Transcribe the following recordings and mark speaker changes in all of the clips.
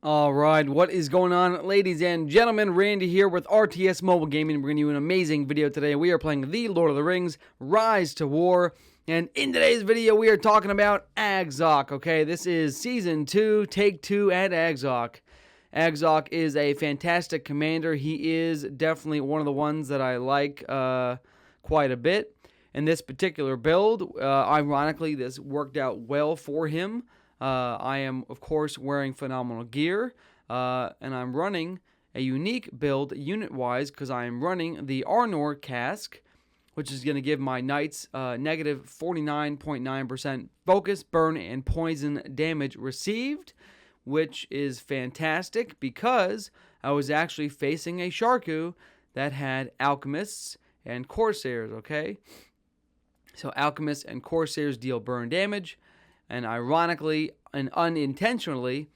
Speaker 1: All right, what is going on, ladies and gentlemen? Randy here with RTS Mobile Gaming. We're bringing you an amazing video today. We are playing the Lord of the Rings, Rise to War. And in today's video, we are talking about Agzok, okay? This is Season 2, Take 2 at Agzok. Agzok is a fantastic commander. He is definitely one of the ones that I like quite a bit. In this particular build, ironically, this worked out well for him. I am, of course, wearing phenomenal gear, and I'm running a unique build unit-wise because I am running the Arnor cask, which is going to give my knights negative 49.9% focus, burn, and poison damage received, which is fantastic because I was actually facing a Sharku that had Alchemists and Corsairs, okay? So Alchemists and Corsairs deal burn damage. And ironically and unintentionally,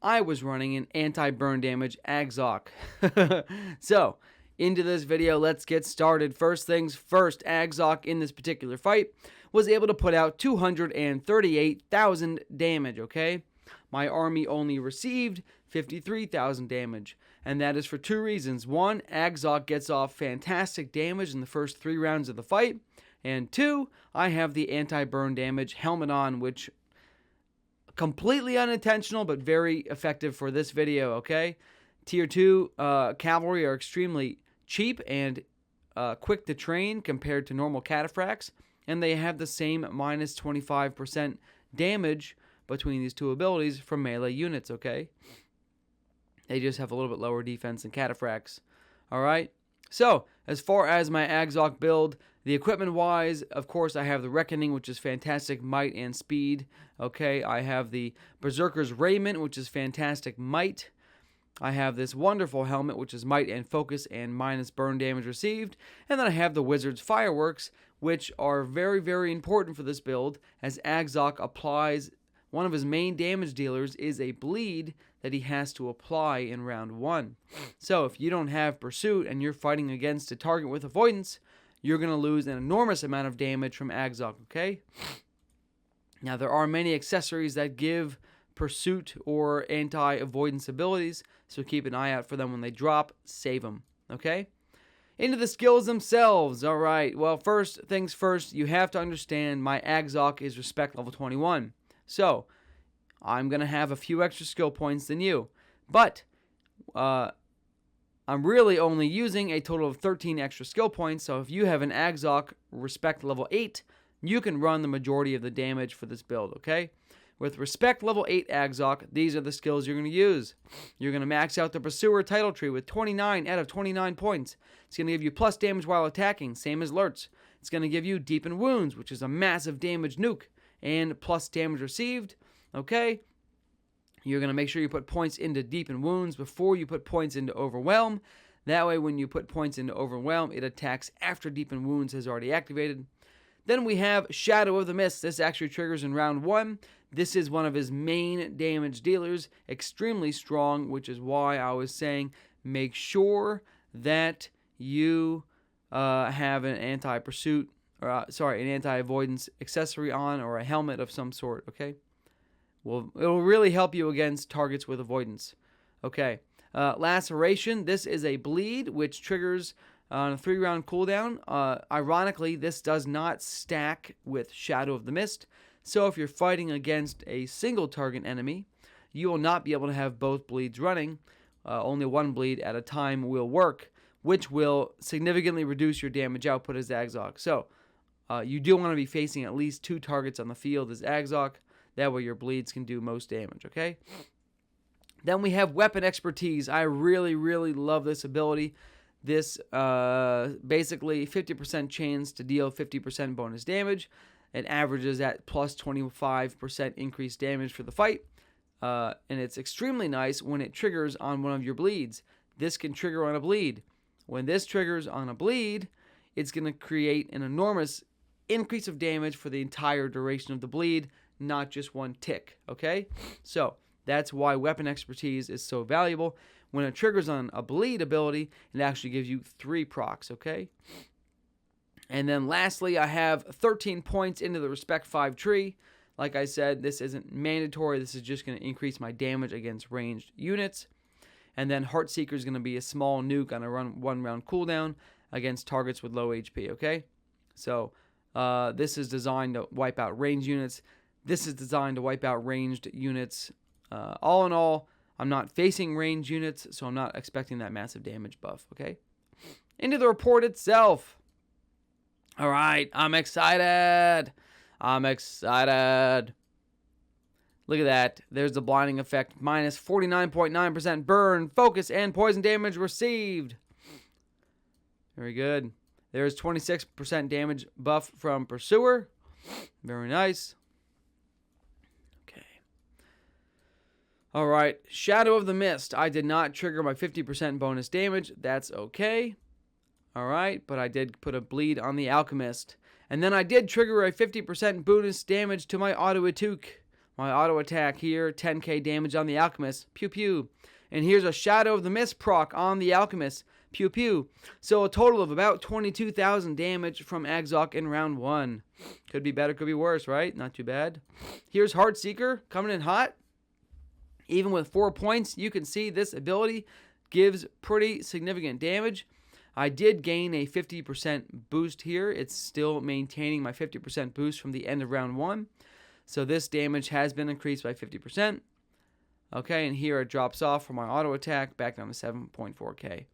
Speaker 1: I was running an anti-burn damage Agzok. So, into this video, let's get started. First things first, Agzok in this particular fight was able to put out 238,000 damage, okay? My army only received 53,000 damage. And that is for two reasons. One, Agzok gets off fantastic damage in the first 3 rounds of the fight. And 2, I have the anti-burn damage helmet on, which completely unintentional, but very effective for this video, okay? Tier 2 cavalry are extremely cheap and quick to train compared to normal cataphracts, and they have the same minus 25% damage between these two abilities from melee units, okay? They just have a little bit lower defense than cataphracts, all right? So, as far as my Agzok build, the equipment-wise, of course, I have the Reckoning, which is fantastic might and speed. Okay, I have the Berserker's Raiment, which is fantastic might. I have this wonderful helmet, which is might and focus and minus burn damage received. And then I have the Wizard's Fireworks, which are very, very important for this build, as Agzok applies, one of his main damage dealers is a bleed that he has to apply in round 1. So if you don't have Pursuit and you're fighting against a target with Avoidance, you're going to lose an enormous amount of damage from Agzok, okay? Now, there are many accessories that give Pursuit or anti-avoidance abilities, so keep an eye out for them when they drop. Save them, okay? Into the skills themselves. All right, well, first things first, you have to understand my Agzok is Respect level 21. So, I'm going to have a few extra skill points than you, but I'm really only using a total of 13 extra skill points, so if you have an Agzok Respect level 8, you can run the majority of the damage for this build, okay? With Respect level 8 Agzok, these are the skills you're going to use. You're going to max out the Pursuer title tree with 29 out of 29 points. It's going to give you plus damage while attacking, same as Lurtz. It's going to give you Deepen Wounds, which is a massive damage nuke, and plus damage received, okay? You're going to make sure you put points into Deepen Wounds before you put points into Overwhelm. That way, when you put points into Overwhelm, it attacks after Deepen Wounds has already activated. Then we have Shadow of the Mist. This actually triggers in round 1. This is one of his main damage dealers. Extremely strong, which is why I was saying make sure that you have an anti-pursuit, an anti-avoidance accessory on, or a helmet of some sort, okay? Well, it'll really help you against targets with avoidance. Okay. Laceration. This is a bleed, which triggers on a 3-round cooldown. Ironically, this does not stack with Shadow of the Mist. So if you're fighting against a single target enemy, you will not be able to have both bleeds running. Only one bleed at a time will work, which will significantly reduce your damage output as Agzok. So you do want to be facing at least 2 targets on the field as Agzok. That way your bleeds can do most damage, okay? Then we have Weapon Expertise. I really, really love this ability. This basically 50% chance to deal 50% bonus damage. It averages at plus 25% increased damage for the fight. And it's extremely nice when it triggers on one of your bleeds. This can trigger on a bleed. When this triggers on a bleed, it's going to create an enormous increase of damage for the entire duration of the bleed, not just one tick, okay? So that's why Weapon Expertise is so valuable. When it triggers on a bleed ability, it actually gives you 3 procs, okay? And then lastly, I have 13 points into the Respect 5 tree. Like I said, this isn't mandatory. This is just going to increase my damage against ranged units. And then Heartseeker is going to be a small nuke on a 1-round cooldown against targets with low HP, okay? So this is designed to wipe out ranged units. This is designed to wipe out ranged units. All in all, I'm not facing ranged units, so I'm not expecting that massive damage buff, okay? Into the report itself. All right, I'm excited. I'm excited. Look at that. There's the blinding effect. Minus 49.9% burn, focus, and poison damage received. Very good. There's 26% damage buff from Pursuer. Very nice. Okay. All right. Shadow of the Mist. I did not trigger my 50% bonus damage. That's okay. All right. But I did put a bleed on the Alchemist. And then I did trigger a 50% bonus damage to my auto attack here, 10k damage on the Alchemist, pew pew. And here's a Shadow of the Mist proc on the Alchemist, pew pew. So a total of about 22,000 damage from Agzok in round 1. Could be better, could be worse, right? Not too bad. Here's Heartseeker coming in hot. Even with 4 points, you can see this ability gives pretty significant damage. I did gain a 50% boost here. It's still maintaining my 50% boost from the end of round 1. So this damage has been increased by 50%. Okay, and here it drops off from my auto attack back down to 7.4k.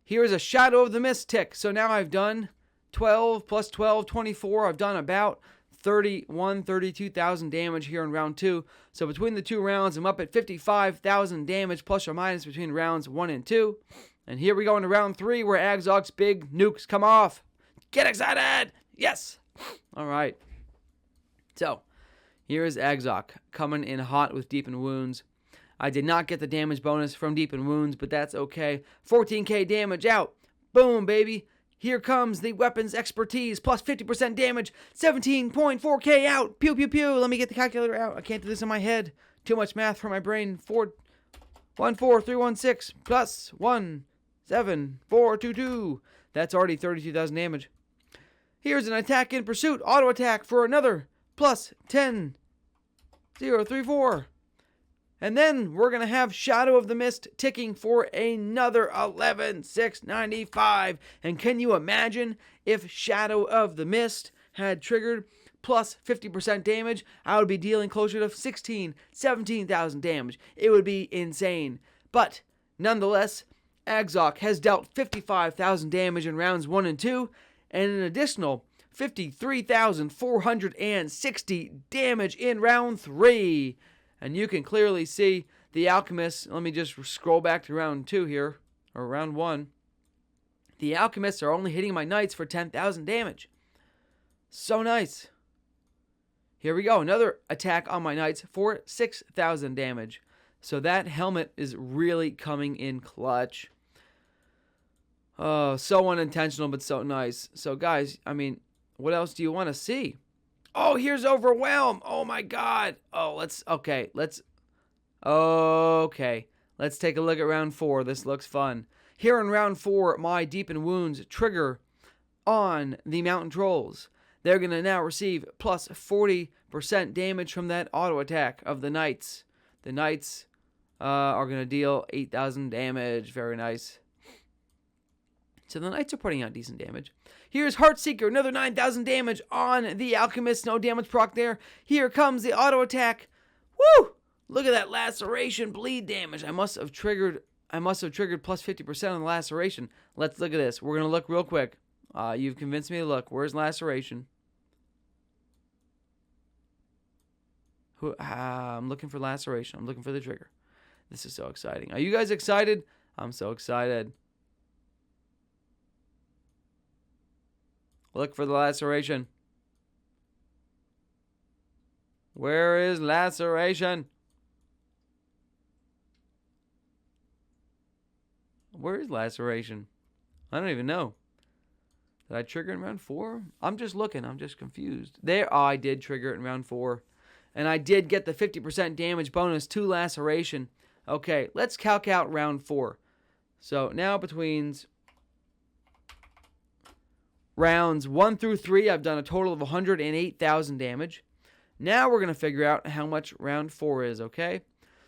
Speaker 1: Here is a Shadow of the Mist tick. So now I've done 12 plus 12, 24. I've done about 32,000 damage here in round 2. So between the 2 rounds, I'm up at 55,000 damage plus or minus between rounds 1 and 2. And here we go into round 3 where Agzok's big nukes come off. Get excited! Yes! All right. So, here is Agzok coming in hot with Deepened Wounds. I did not get the damage bonus from Deepened Wounds, but that's okay. 14k damage out. Boom, baby. Here comes the weapons expertise plus 50% damage. 17.4k out. Pew, pew, pew. Let me get the calculator out. I can't do this in my head. Too much math for my brain. 14316 plus 17422. That's already 32,000 damage. Here's an attack in pursuit. Auto attack for another plus 10,034. And then we're going to have Shadow of the Mist ticking for another 11,695. And can you imagine if Shadow of the Mist had triggered plus 50% damage? I would be dealing closer to 17,000 damage. It would be insane. But nonetheless, Agzok has dealt 55,000 damage in rounds 1 and 2, and an additional 53,460 damage in round 3. And you can clearly see the Alchemists. Let me just scroll back to round 2 here, or round 1. The Alchemists are only hitting my Knights for 10,000 damage. So nice. Here we go. Another attack on my Knights for 6,000 damage. So that helmet is really coming in clutch. Oh, so unintentional, but so nice. So guys, I mean, what else do you want to see? Oh, here's Overwhelm. Oh my God. Oh, let's take a look at round 4. This looks fun. Here in round 4, my Deepened Wounds trigger on the Mountain Trolls. They're going to now receive plus 40% damage from that auto attack of the Knights. The Knights are going to deal 8,000 damage. Very nice. So the Knights are putting out decent damage. Here's Heartseeker, another 9,000 damage on the Alchemist. No damage proc there. Here comes the auto attack. Woo! Look at that Laceration bleed damage. I must have triggered plus 50% on the Laceration. Let's look at this. We're going to look real quick. You've convinced me to look. Where's Laceration? I'm looking for Laceration. I'm looking for the trigger. This is so exciting. Are you guys excited? I'm so excited. Look for the Laceration. Where is Laceration? Where is Laceration? I don't even know. Did I trigger in round 4? I'm just looking. I'm just confused. There, I did trigger it in round 4. And I did get the 50% damage bonus to Laceration. Okay, let's calc out round 4. So now between rounds 1 through 3, I've done a total of 108,000 damage. Now we're going to figure out how much round 4 is, okay?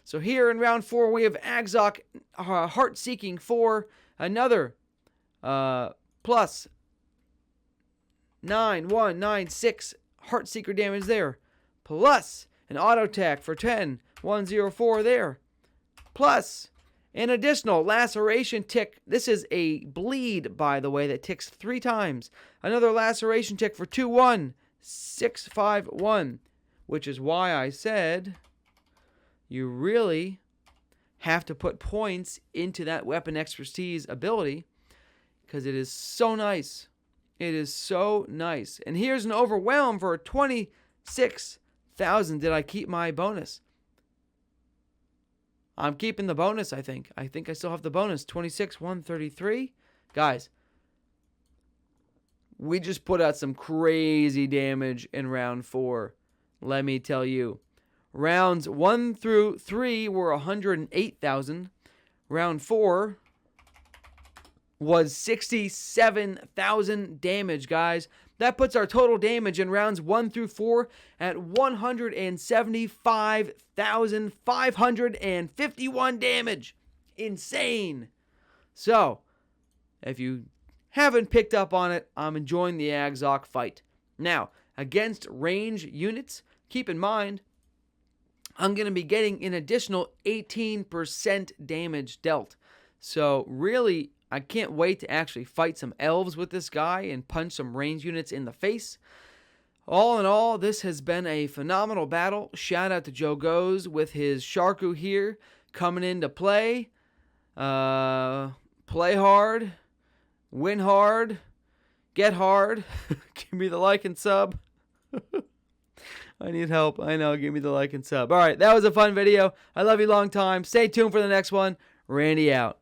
Speaker 1: So here in round 4, we have Agzok Heartseeking 4, another plus 9196 Heartseeker damage there, plus an auto attack for 10104 there, plus an additional laceration tick. This is a bleed, by the way, that ticks 3 times. Another laceration tick for 21651, which is why I said you really have to put points into that weapon expertise ability because it is so nice. It is so nice. And here's an overwhelm for 26,000. Did I keep my bonus? I'm keeping the bonus, I think. I think I still have the bonus. 26,133. Guys, we just put out some crazy damage in round 4. Let me tell you. Rounds 1 through 3 were 108,000. Round 4 was 67,000 damage, guys. That puts our total damage in rounds 1 through 4 at 175,551 damage. Insane. So, if you haven't picked up on it, I'm enjoying the Agzok fight. Now, against range units, keep in mind, I'm going to be getting an additional 18% damage dealt. So, really, I can't wait to actually fight some elves with this guy and punch some range units in the face. All in all, this has been a phenomenal battle. Shout out to Joe Goes with his Sharku here coming into play. Play hard, win hard, get hard. Give me the like and sub. I need help. I know. Give me the like and sub. All right. That was a fun video. I love you long time. Stay tuned for the next one. Randy out.